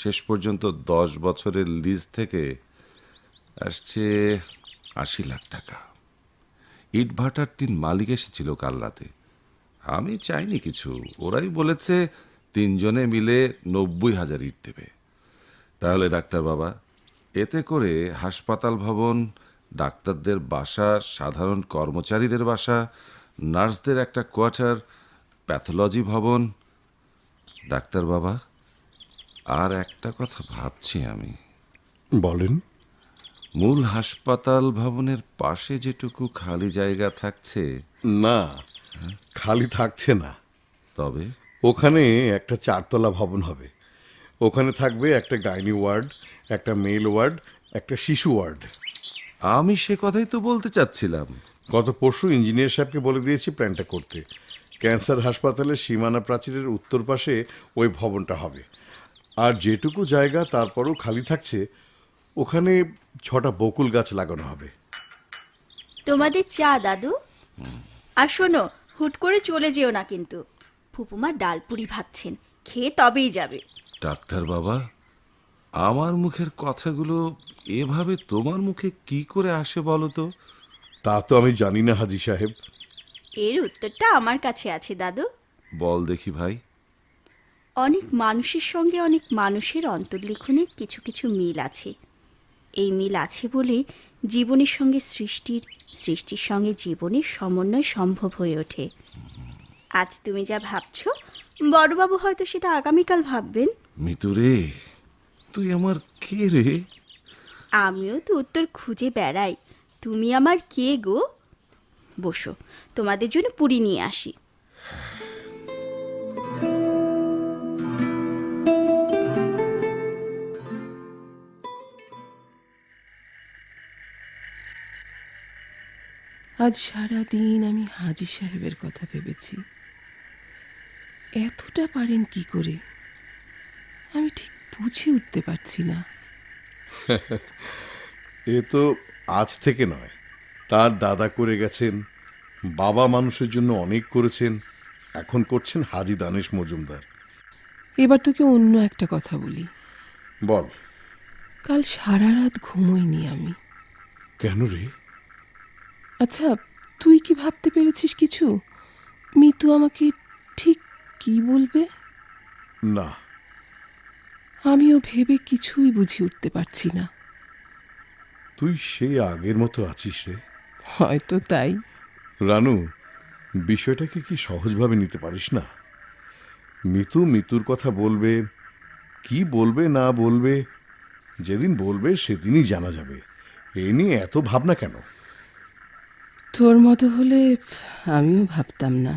শেষ পর্যন্ত 10 বছরের লিজ থেকে আসছে 80 লাখ টাকা। ইটভাটার 3 মালিক এসেছিল কাল রাতে। আমি চাইনি কিছু, ওরাই বলেছে 3 জনে মিলে 90,000 ইট দেবে। তাহলে ডাক্তার বাবা, এতে করে হাসপাতাল ভবন, ডাক্তারদের বাসা, সাধারণ কর্মচারীদের বাসা, নার্সদের একটা কোয়ার্টার, প্যাথোলজি ভবন। ডাক্তার বাবা, আর একটা কথা ভাবছি আমি।
বলেন।
মূল হাসপাতাল ভবনের পাশে যেটুকু খালি জায়গা থাকছে,
না, খালি থাকছে না।
তবে
ওখানে একটা 4 তলা ভবন হবে। ওখানে থাকবে একটা গাইনি ওয়ার্ড, একটা মেল ওয়ার্ড, একটা শিশু ওয়ার্ড।
আমি সে কথাই তো বলতে চাচ্ছিলাম।
গত পরশু ইঞ্জিনিয়ার সাহেবকে বলে দিয়েছি প্ল্যানটা করতে। ক্যান্সার হাসপাতালের সীমানা প্রাচীরের উত্তর পাশে ওই ভবনটা হবে। আর যেটুকু জায়গা তারপরও খালি থাকছে, ওখানে 6টা বকুল গাছ লাগানো হবে।
তোমাদের চা দাদু। আর শোনো, হুট করে চলে যেও না কিন্তু। ফুপুমা ডালপুরি ভাবছেন, খেয়ে তবেই যাবে।
ডাক্তার বাবা, আমার মুখের কথাগুলো এভাবে তোমার মুখে কি করে আসে বলো তো?
তা তো আমি জানি না হাজি সাহেব।
এর উত্তরটা আমার কাছে আছে দাদু।
বল দেখি ভাই।
অনেক মানুষের সঙ্গে অনেক মানুষের অন্তর্লিখনের কিছু কিছু মিল আছে। এই মিল আছে বলে জীবনের সঙ্গে সৃষ্টির, সৃষ্টির সঙ্গে জীবনের সমন্বয় সম্ভব হয়ে ওঠে। আজ তুমি যা ভাবছো, বড়বাবু হয়তো সেটা আগামীকাল ভাববেন।
মিতু রে, তুই আমার কে রে?
আমিও তো উত্তর খুঁজে বেড়াই। তুমি আমার কে গো? বসো, তোমাদের জন্য পুরি নিয়ে আসি।
আজ সারা দিন আমি হাজি সাহেবের কথা ভেবেছি। এতটা পারেন কি করে আমি ঠিক বুঝে উঠতে পারছি না।
এ তো আজ থেকে নয়, তার দাদা করে গেছেন, বাবা মানুষের জন্য অনেক করেছেন, এখন করছেন হাজি দানেশ মজুমদার।
এবার তোকে অন্য একটা কথা বলি।
বল।
কাল সারা রাত ঘুমোইনি আমি।
কেন রে?
আচ্ছা, তুই কি ভাবতে পেরেছিস কিছু? মিতু আমাকে ঠিক কি বলবে?
না।
আমিও ভেবে কিছুই বুঝে উঠতে পারছি না।
তুই সেই আগের মতো আছিস রে।
হয়তো তাই।
রানু, বিষয়টাকে কি সহজভাবে নিতে পারিস না? মিতুর কথা বলবে, কি বলবে না বলবে, যেদিন বলবে সেদিনই জানা যাবে। এ নিয়ে এত ভাবনা কেন?
তোর মতো হলে আমিও ভাবতাম না।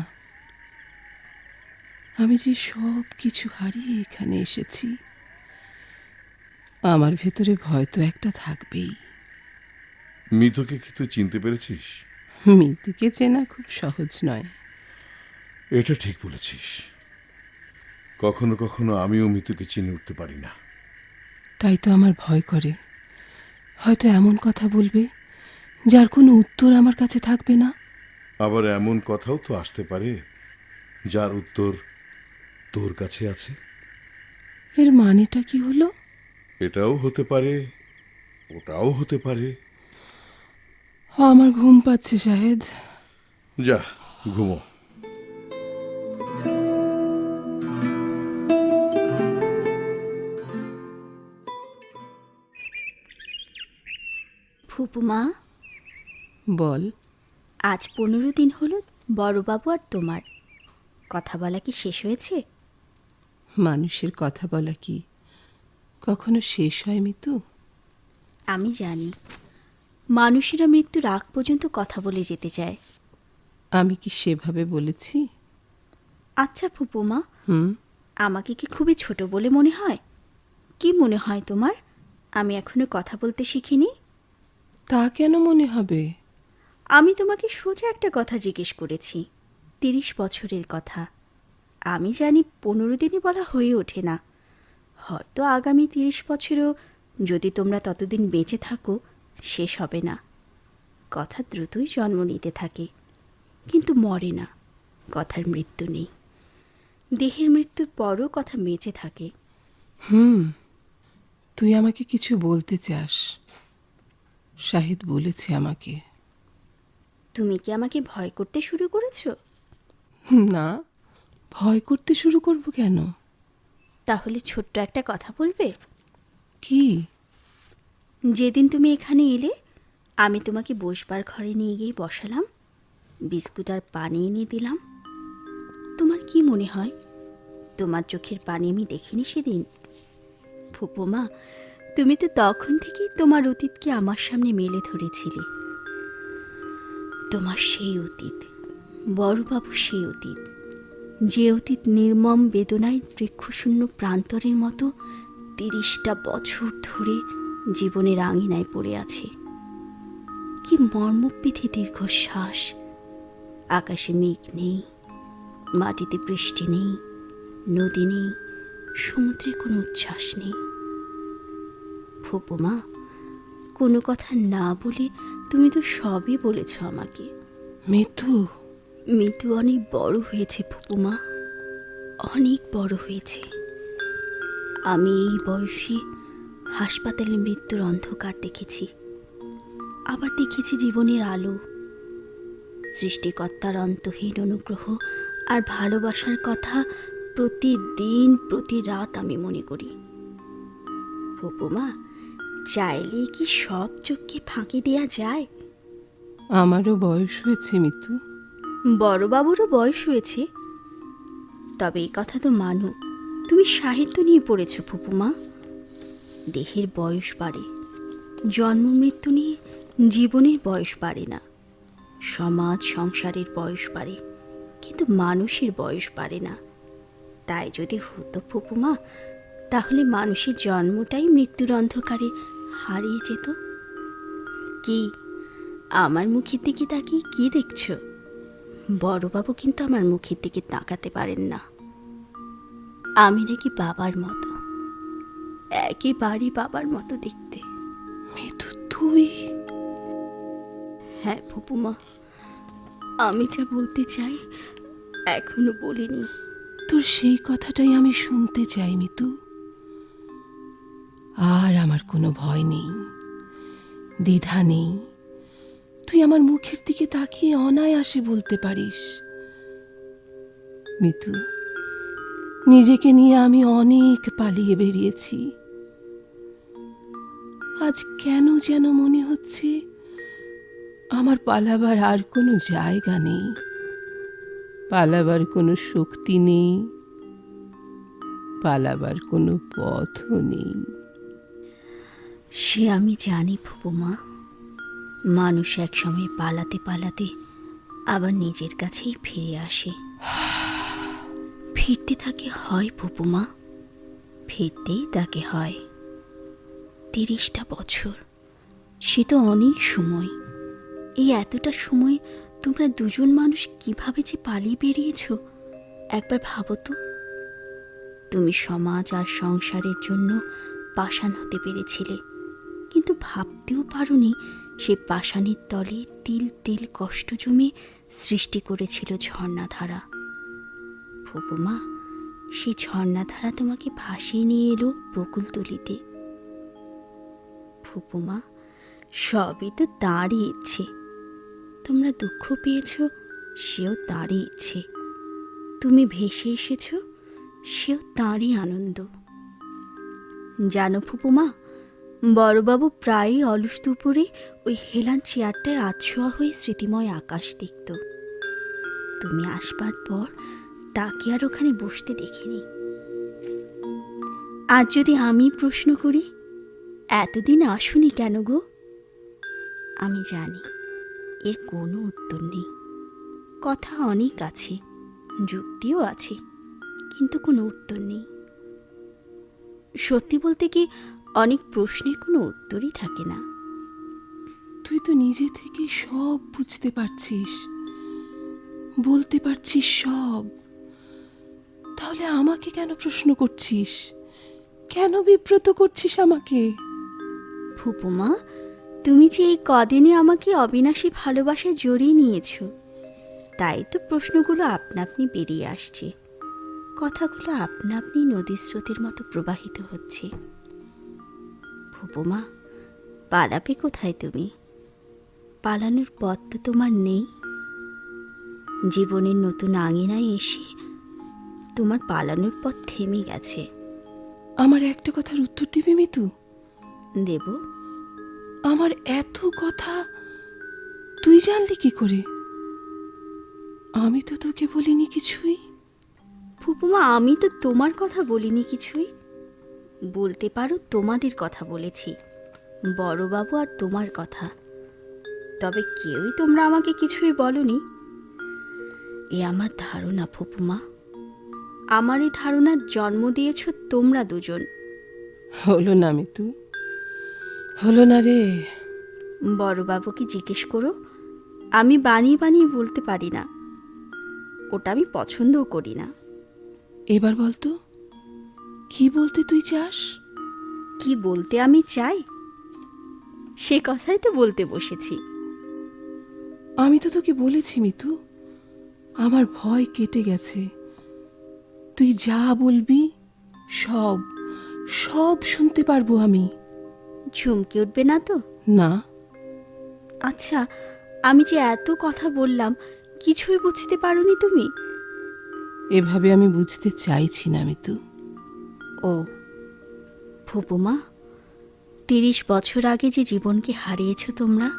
আমি যে সব কিছু হারিয়ে এখানে এসেছি, আমার ভেতরে ভয় তো একটা থাকবেই।
মিতুকে কি তুই চিনতে পেরেছিস?
মিতুকে চেনা খুব সহজ নয়।
এটা ঠিক বলেছিস। কখনো কখনো আমিও মিতুকে চিনে উঠতে পারি না।
তাই তো আমার ভয় করে, হয়তো এমন কথা বলবে যার কোনো উত্তর আমার কাছে থাকবে না।
আবার এমন কথাও তো আসতে পারে যার উত্তর তোর কাছে আছে।
এর মানেটা কি হলো?
এটাও হতে পারে, ওটাও হতে পারে।
আমার ঘুম পাচ্ছে শাহেদ।
যা ঘুমো।
ফুপুমা,
বল।
আজ 15 দিন হলো বড়বাবু আর তোমার কথা বলা কি শেষ হয়েছে?
মানুষের কথা বলা কি কখনো শেষ হয় মিতু?
আমি জানি, মানুষেরা মৃত্যুর আগ পর্যন্ত কথা বলে যেতে চায়।
আমি কি সেভাবে বলেছি?
আচ্ছা ফুপুমা,
হুম,
আমাকে কি খুবই ছোট বলে মনে হয়? কি মনে হয় তোমার? আমি এখনো কথা বলতে শিখিনি?
তা কেন মনে হবে?
আমি তোমাকে সোজা একটা কথা জিজ্ঞেস করেছি, 30 বছরের কথা। আমি জানি 15 দিনই বলা হয়ে ওঠে না, হয়তো আগামী 30 বছরেও যদি তোমরা ততদিন বেঁচে থাকো শেষ হবে না। কথা দ্রুতই জন্ম নিতে থাকে, কিন্তু মরে না। কথার মৃত্যু নেই। দেহের মৃত্যুর পরও কথা বেঁচে থাকে।
তুই আমাকে কিছু বলতে চাস? শাহিদ বলেছে আমাকে।
তুমি কি আমাকে ভয় করতে শুরু করেছো?
না, ভয় করতে শুরু করব কেন?
তাহলে ছোট্ট একটা কথা বলবে?
কি?
যেদিন তুমি এখানে এলে, আমি তোমাকে বসবার ঘরে নিয়ে গিয়ে বসালাম, বিস্কুট আর পানি এনে দিলাম। তোমার কি মনে হয় তোমার চোখের পানি আমি দেখিনি সেদিন? ফুপুমা, তুমি তো তখন থেকেই তোমার অতীতকে আমার সামনে মেলে ধরেছিলে। তোমার সেই অতীত, বড়বাবু সেই অতীত, যে অতীত নির্মম বেদনায় বৃক্ষশূন্য প্রান্তরের মতো 30টা বছর ধরে জীবনের আঙিনায় পড়ে আছে। কি মর্মবিধি দীর্ঘশ্বাস। আকাশে মেঘ নেই, মাটিতে বৃষ্টি নেই, নদী নেই, সমুদ্রের কোনো উচ্ছ্বাস নেই। ফুপুমা, কোনো কথা না বলে তুমি তো সবই বলেছ আমাকে।
মিতু,
মিতু অনেক বড় হয়েছে ফুপুমা, অনেক বড় হয়েছে। আমি এই বয়সে হাসপাতালে মৃত্যুর অন্ধকার দেখেছি, আবার দেখেছি জীবনের আলো। সৃষ্টিকর্তার অন্তহীন অনুগ্রহ আর ভালোবাসার কথা প্রতিদিন প্রতি রাত আমি মনে করি। ফুপুমা, চাইলে কি সব চোখকে ফাঁকি দেয়া যায়?
আমারও বয়স হয়েছে মিতু।
বড়বাবুরও বয়স হয়েছে, তবে এই কথা তো মানো, তুমি সাহিত্য নিয়ে পড়েছ ফুপুমা। দেহের বয়স বাড়ে, জন্ম মৃত্যু নিয়ে জীবনের বয়স বাড়ে না। সমাজ সংসারের বয়স বাড়ে, কিন্তু মানুষের বয়স বাড়ে না। তাই যদি হতো ফুপুমা, তাহলে মানুষের জন্মটাই মৃত্যুর অন্ধকারে হারিয়ে যেত। কি, আমার মুখের দিকে তাকিয়ে কি দেখছো? বড়বাবু কিন্তু আমার মুখের দিকে তাকাতে পারেন না। আমি নাকি বাবার মতো, একেবারে বাবার মতো দেখতে।
মিতু, তুই?
হ্যাঁ ফুপুমা, আমি যা বলতে চাই এখনো বলিনি।
তোর সেই কথাটাই আমি শুনতে চাই মিতু। আর আমার কোনো ভয় নেই, দ্বিধা নেই। তুই আমার মুখের দিকে তাকিয়ে অনায়াসে বলতে পারিস, মিতু, নিজেকে নিয়ে আমি অনেক পালিয়ে বেরিয়েছি। আজ কেন যেন মনে হচ্ছে আমার পালাবার আর কোনো জায়গা নেই, পালাবার কোনো শক্তি নেই, পালাবার কোনো পথও নেই।
সে আমি জানি ফুপুমা। মানুষ একসময় পালাতে পালাতে আবার নিজের কাছেই ফিরে আসে। ফিরতে তাকে হয় ফুপুমা, ফিরতেই তাকে হয়। 30টা বছর, সে তো অনেক সময়। এই এতটা সময় তোমরা দুজন মানুষ কিভাবে যে পালিয়ে বেরিয়েছ একবার ভাবো তো। তুমি সমাজ আর সংসারের জন্য পাষাণ হতে পেরেছিলে, কিন্তু ভাবতেও পারোনি সে পাষাণের তলে তিল তিল কষ্ট জমে সৃষ্টি করেছিল ঝর্ণাধারা। ফুপুমা, সেই ঝর্ণাধারা তোমাকে ভাসিয়ে নিয়ে এলো বকুলতলিতে। ফুপুমা, সবই তো তাঁরই ইচ্ছে। তোমরা দুঃখ পেয়েছ, সেও তাঁরই ইচ্ছে। তুমি ভেসে এসেছ, সেও তাঁরই আনন্দ। জানো ফুপুমা, বড়বাবু প্রায়ই অলস দুপুরে ওই হেলান চেয়ারটায় আছোয়া হয়ে স্মৃতিময় আকাশ দেখত। তুমি আসবার পর তাকে আর ওখানে বসতে দেখিনি। আজ যদি আমি প্রশ্ন করি, এতদিন আসুনি কেন গো? আমি জানি এর কোনো উত্তর নেই। কথা অনেক আছে, যুক্তিও আছে, কিন্তু কোনো উত্তর নেই। সত্যি বলতে কি, অনেক প্রশ্নের কোনো উত্তরই থাকে না।
তুই তো নিজে থেকে সব বুঝতে পারছিস, বলতে পারছিস সব। তাহলে আমাকে কেন প্রশ্ন করছিস? কেন বিব্রত করছিস আমাকে?
ফুপুমা, তুমি যে এই কদিনে আমাকে অবিনাশী ভালোবাসায় জড়িয়ে নিয়েছ, তাই তো প্রশ্নগুলো আপনা আপনি বেরিয়ে আসছে, কথাগুলো আপনা আপনি নদীর স্রোতের মতো প্রবাহিত হচ্ছে। ফুপুমা, পালাবে কোথায় তুমি? পালানোর পথ তো তোমার নেই। জীবনের নতুন আঙিনায় এসে তোমার পালানোর পথ থেমে গেছে।
আমার একটা কথার উত্তর দিবি মিতু?
দেব।
আমার এত কথা তুই জানলি কি করে? আমি তো তোকে বলিনি কিছুই।
ফুপুমা, আমি তো তোমার কথা বলিনি কিছুই। বলতে পারো তোমাদের কথা বলেছি, বড়বাবু আর তোমার কথা। তবে কেউই তোমরা আমাকে কিছুই বলনি। এ আমার ধারণা ফুপুমা, আমার এই ধারণার জন্ম দিয়েছ তোমরা দুজন।
হলো না মিতু, হলো না রে।
বড়বাবুকে জিজ্ঞেস করো, আমি বানিয়ে বানিয়ে বলতে পারি না, ওটা আমি পছন্দও করি না।
এবার বলতো, কি বলতে তুই চাস?
কি বলতে আমি চাই সে কথাই তো বলতে বসেছি।
আমি তো তোকে বলেছি মিতু, আমার ভয় কেটে গেছে। তুই যা বলবি সব সব শুনতে পারবো আমি।
ঝুমকে উঠবে না তো?
না।
আচ্ছা, আমি যে এত কথা বললাম, কিছুই বুঝতে পারোনি তুমি?
এভাবে আমি বুঝতে চাইছি না মিতু।
ও ফুপুমা, 30 বছর আগে যে জীবনকে হারিয়েছ তোমরা,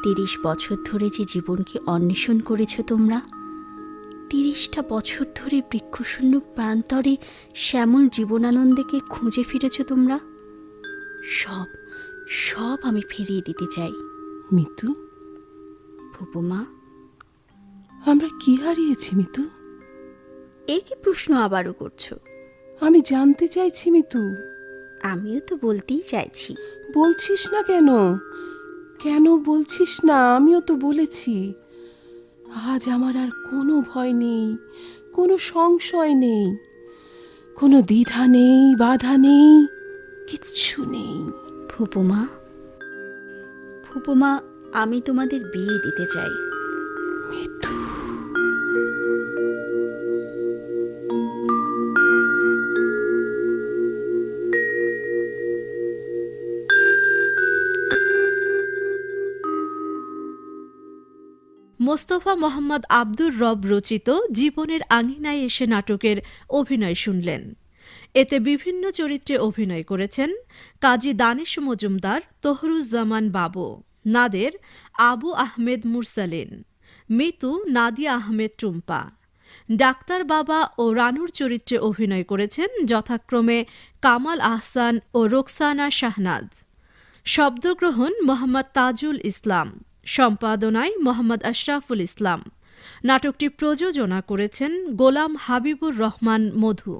30 বছর ধরে যে জীবনকে অন্বেষণ করেছ তোমরা, 30টা বছর ধরে বৃক্ষশূন্য প্রান্তরে শ্যামল জীবনানন্দকে খুঁজে ফিরেছ তোমরা, সব সব আমি ফিরিয়ে দিতে চাই।
মিতু,
ফুপুমা,
আমরা কি হারিয়েছি মিতু?
এই কি প্রশ্ন আবারও করছো?
আমি জানতে চাইছি মিতু।
আমিও তো বলতেই চাইছি।
বলছিস না কেন? কেন বলছিস না? আমিও তো বলেছি। আজ আমার আর কোনো ভয় নেই, কোনো সংশয় নেই, কোনো দ্বিধা নেই, বাধা নেই, কিচ্ছু নেই।
ফুপুমা, ফুপুমা, আমি তোমাদের বিয়ে দিতে চাই।
মিতু,
মোস্তফা মোহাম্মদ আব্দুর রব রচিত জীবনের আঙিনায় এসে নাটকের অভিনয় শুনলেন। এতে বিভিন্ন চরিত্রে অভিনয় করেছেন কাজী দানিশ মজুমদার, তহরুজ্জামান বাবু, নাদের আবু আহমেদ মুরসালিন, মিতু নাদিয়া আহমেদ টুম্পা। ডাক্তার বাবা ও রানুর চরিত্রে অভিনয় করেছেন যথাক্রমে কামাল আহসান ও রোকসানা শাহনাজ। শব্দগ্রহণ মোহাম্মদ তাজুল ইসলাম, সম্পাদনায় মোহাম্মদ আশরাফুল ইসলাম। নাটকটি প্রযোজনা করেছেন গোলাম হাবিবুর রহমান মধু।